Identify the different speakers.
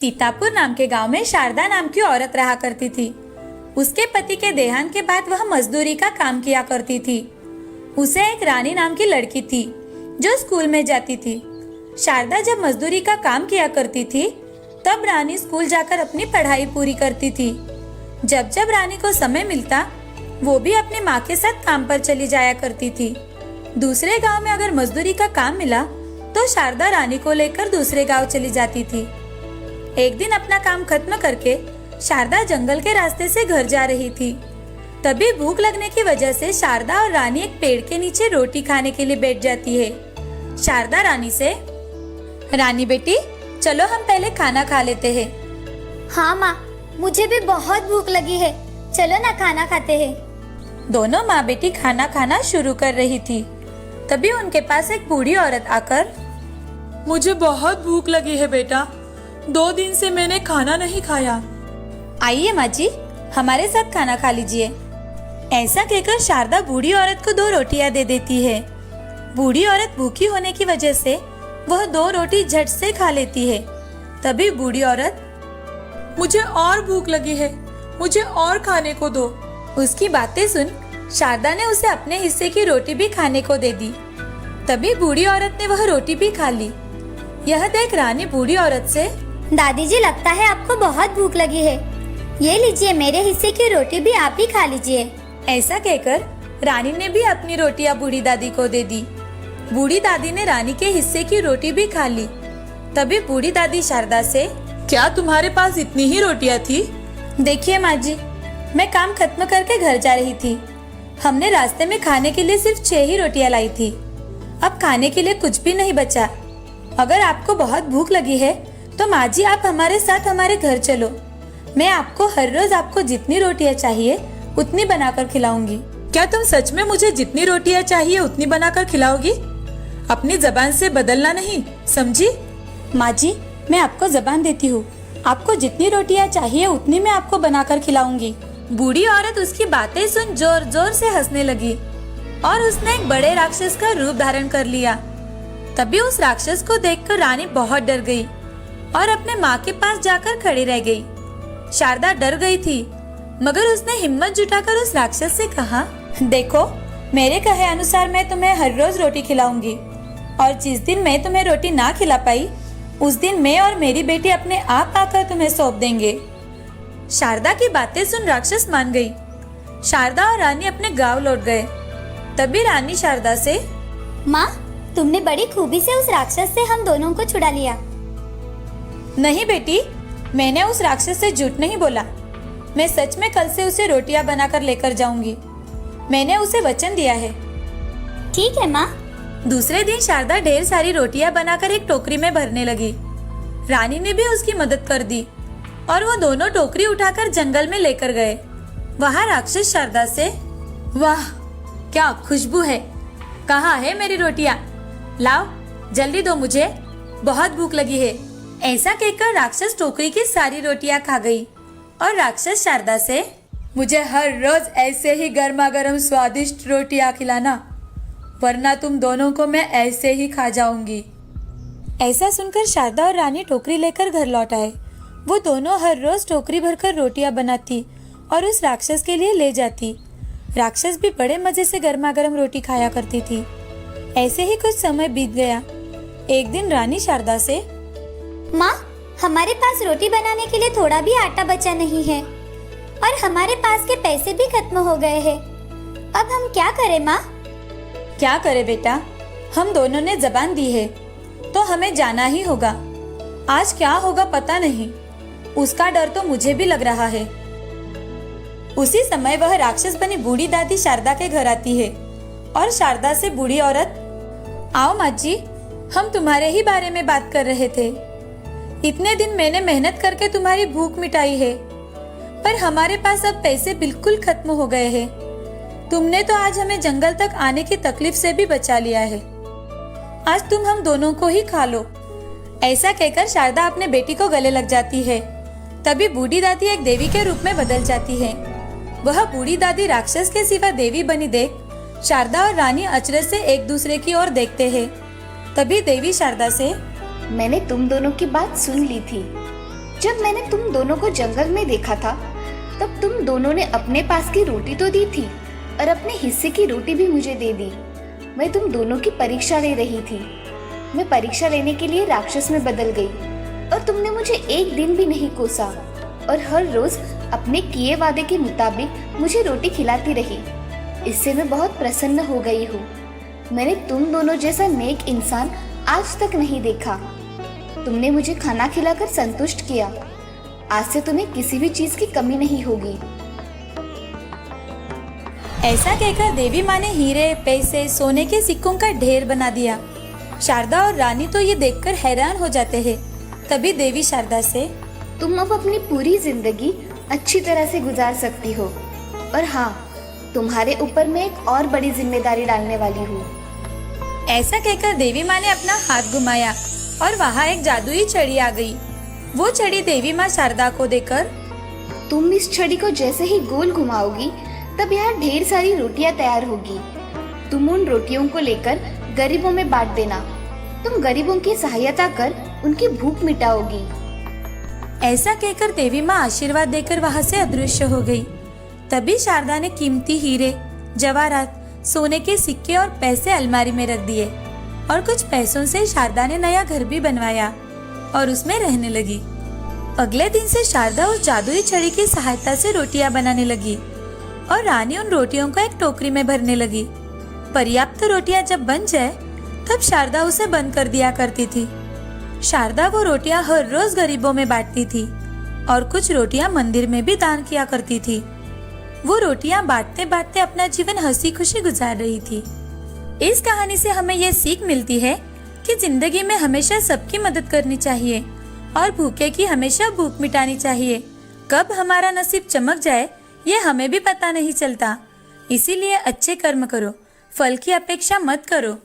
Speaker 1: सीतापुर नाम के गांव में शारदा नाम की औरत रहा करती थी। उसके पति के देहांत के बाद वह मजदूरी का काम किया करती थी। उसे एक रानी नाम की लड़की थी जो स्कूल में जाती थी। शारदा जब मजदूरी का काम किया करती थी तब रानी स्कूल जाकर अपनी पढ़ाई पूरी करती थी। जब जब रानी को समय मिलता वो भी अपनी माँ के साथ काम पर चली जाया करती थी। दूसरे गांव में अगर मजदूरी का काम मिला तो शारदा रानी को लेकर दूसरे गांव चली जाती थी। एक दिन अपना काम खत्म करके शारदा जंगल के रास्ते से घर जा रही थी। तभी भूख लगने की वजह से शारदा और रानी एक पेड़ के नीचे रोटी खाने के लिए बैठ जाती है। शारदा रानी से, रानी बेटी चलो हम पहले खाना खा लेते हैं।
Speaker 2: हाँ माँ, मुझे भी बहुत भूख लगी है, चलो ना खाना खाते हैं।
Speaker 1: दोनों माँ बेटी खाना खाना शुरू कर रही थी। तभी उनके पास एक बूढ़ी औरत आकर,
Speaker 3: मुझे बहुत भूख लगी है बेटा, 2 दिन से मैंने खाना नहीं खाया।
Speaker 1: आइए माँ जी हमारे साथ खाना खा लीजिए। ऐसा कहकर शारदा बूढ़ी औरत को 2 रोटियां दे देती है। बूढ़ी औरत भूखी होने की वजह से वह 2 रोटी झट से खा लेती है। तभी बूढ़ी औरत,
Speaker 3: मुझे और भूख लगी है, मुझे और खाने को दो।
Speaker 1: उसकी बातें सुन शारदा ने उसे अपने हिस्से की रोटी भी खाने को दे दी। तभी बूढ़ी औरत ने वह रोटी भी खा ली। यह देख रानी बूढ़ी औरत से,
Speaker 2: दादी जी लगता है आपको बहुत भूख लगी है, ये लीजिए मेरे हिस्से की रोटी भी आप ही खा लीजिए।
Speaker 1: ऐसा कहकर रानी ने भी अपनी रोटियां बूढ़ी दादी को दे दी। बूढ़ी दादी ने रानी के हिस्से की रोटी भी खा ली। तभी बूढ़ी दादी शारदा से,
Speaker 3: क्या तुम्हारे पास इतनी ही रोटियां थी?
Speaker 1: देखिए माँ जी, मैं काम खत्म करके घर जा रही थी। हमने रास्ते में खाने के लिए सिर्फ 6 ही रोटियां लाई थी। अब खाने के लिए कुछ भी नहीं बचा। अगर आपको बहुत भूख लगी है तो माँ जी आप हमारे साथ हमारे घर चलो। मैं आपको हर रोज आपको जितनी रोटियां चाहिए उतनी बनाकर खिलाऊंगी।
Speaker 3: क्या तुम सच में मुझे जितनी रोटियां चाहिए उतनी बनाकर खिलाओगी? अपनी जबान से बदलना नहीं, समझी?
Speaker 1: माँ जी मैं आपको जबान देती हूँ, आपको जितनी रोटियां चाहिए उतनी मैं आपको बनाकर खिलाऊंगी। बूढ़ी औरत उसकी बातें सुन जोर जोर से हंसने लगी और उसने एक बड़े राक्षस का रूप धारण कर लिया। तभी उस राक्षस को देखकर रानी बहुत डर गई और अपने माँ के पास जाकर खड़ी रह गई। शारदा डर गई थी मगर उसने हिम्मत जुटाकर उस राक्षस से कहा, देखो मेरे कहे अनुसार मैं तुम्हें हर रोज रोटी खिलाऊंगी और जिस दिन मैं तुम्हें रोटी ना खिला पाई उस दिन मैं और मेरी बेटी अपने आप आकर तुम्हें सौंप देंगे। शारदा की बातें सुन राक्षस मान गई। शारदा और रानी अपने गांव लौट गए। तभी रानी शारदा से,
Speaker 2: माँ तुमने बड़ी खूबी से उस राक्षस से हम दोनों को छुड़ा लिया।
Speaker 1: नहीं बेटी, मैंने उस राक्षस से झूठ नहीं बोला। मैं सच में कल से उसे रोटियां बनाकर लेकर जाऊंगी। मैंने उसे वचन दिया है।
Speaker 2: ठीक है माँ।
Speaker 1: दूसरे दिन शारदा ढेर सारी रोटियां बनाकर एक टोकरी में भरने लगी। रानी ने भी उसकी मदद कर दी और वो दोनों टोकरी उठाकर जंगल में लेकर गए। वहाँ राक्षस शारदा से, वाह क्या खुशबू है, कहाँ है मेरी रोटियां? लाओ जल्दी दो, मुझे बहुत भूख लगी है। ऐसा कहकर राक्षस टोकरी की सारी रोटियां खा गई और राक्षस शारदा से, मुझे हर रोज ऐसे ही गर्मा गर्म स्वादिष्ट रोटियां खिलाना, वरना तुम दोनों को मैं ऐसे ही खा जाऊंगी। ऐसा सुनकर शारदा और रानी टोकरी लेकर घर लौट आए। वो दोनों हर रोज टोकरी भरकर रोटियां बनाती और उस राक्षस के लिए ले जाती। राक्षस भी बड़े मजे से गर्मा गर्म रोटी खाया करती थी। ऐसे ही कुछ समय बीत गया। एक दिन रानी शारदा से,
Speaker 2: माँ हमारे पास रोटी बनाने के लिए थोड़ा भी आटा बचा नहीं है और हमारे पास के पैसे भी खत्म हो गए हैं। अब हम क्या करें माँ?
Speaker 1: क्या करे बेटा, हम दोनों ने जबान दी है तो हमें जाना ही होगा। आज क्या होगा पता नहीं, उसका डर तो मुझे भी लग रहा है। उसी समय वह राक्षस बनी बूढ़ी दादी शारदा के घर आती है और शारदा से बूढ़ी औरत, आओ माँ जी, हम तुम्हारे ही बारे में बात कर रहे थे। इतने दिन मैंने मेहनत करके तुम्हारी भूख मिटाई है पर हमारे पास अब पैसे बिल्कुल खत्म हो गए हैं। तुमने तो आज हमें जंगल तक आने की तकलीफ से भी बचा लिया है। आज तुम हम दोनों को ही खा लो। ऐसा कहकर शारदा अपने बेटी को गले लग जाती है। तभी बूढ़ी दादी एक देवी के रूप में बदल जाती है। वह बूढ़ी दादी राक्षस के सिवा देवी बनी देख शारदा और रानी अचरज से एक दूसरे की ओर देखते हैं। तभी देवी शारदा से,
Speaker 4: मैंने तुम दोनों की बात सुन ली थी। जब मैंने तुम दोनों को जंगल में देखा था तब तुम दोनों ने अपने पास की रोटी तो दी थी और अपने हिस्से की रोटी भी मुझे दे दी। मैं तुम दोनों की परीक्षा ले रही थी। मैं परीक्षा लेने के लिए राक्षस में बदल गई और तुमने मुझे एक दिन भी नहीं कोसा और हर रोज अपने किए वादे के मुताबिक मुझे रोटी खिलाती रही। इससे मैं बहुत प्रसन्न हो गई हूँ। मैंने तुम दोनों जैसा नेक इंसान आज तक नहीं देखा। तुमने मुझे खाना खिलाकर संतुष्ट किया। आज से तुम्हें किसी भी चीज की कमी नहीं होगी।
Speaker 1: ऐसा कहकर देवी माँ ने हीरे, पैसे, सोने के सिक्कों का ढेर बना दिया। शारदा और रानी तो ये देखकर हैरान हो जाते हैं। तभी देवी शारदा से,
Speaker 4: तुम अब अपनी पूरी जिंदगी अच्छी तरह से गुजार सकती हो। और हाँ, तुम्हारे ऊपर मैं एक और बड़ी जिम्मेदारी डालने वाली हूँ।
Speaker 1: ऐसा कहकर देवी माँ ने अपना हाथ घुमाया और वहाँ एक जादुई छड़ी आ गई। वो छड़ी देवी माँ शारदा को देकर,
Speaker 4: तुम इस छड़ी को जैसे ही गोल घुमाओगी तब यहाँ ढेर सारी रोटियां तैयार होगी। तुम उन रोटियों को लेकर गरीबों में बांट देना। तुम गरीबों की सहायता कर उनकी भूख मिटाओगी।
Speaker 1: ऐसा कहकर देवी माँ आशीर्वाद देकर वहाँ से अदृश्य हो गई। तभी शारदा ने कीमती हीरे, जवाहरात, सोने के सिक्के और पैसे अलमारी में रख दिए और कुछ पैसों से शारदा ने नया घर भी बनवाया और उसमें रहने लगी। अगले दिन से शारदा उस जादुई छड़ी की सहायता से रोटियां बनाने लगी और रानी उन रोटियों को एक टोकरी में भरने लगी। पर्याप्त रोटियां जब बन जाए तब शारदा उसे बंद कर दिया करती थी। शारदा वो रोटियां हर रोज गरीबों में बांटती थी और कुछ रोटियां मंदिर में भी दान किया करती थी। वो रोटियां बांटते बांटते अपना जीवन हंसी खुशी गुजार रही थी। इस कहानी से हमें ये सीख मिलती है कि जिंदगी में हमेशा सबकी मदद करनी चाहिए और भूखे की हमेशा भूख मिटानी चाहिए। कब हमारा नसीब चमक जाए ये हमें भी पता नहीं चलता। इसीलिए अच्छे कर्म करो, फल की अपेक्षा मत करो।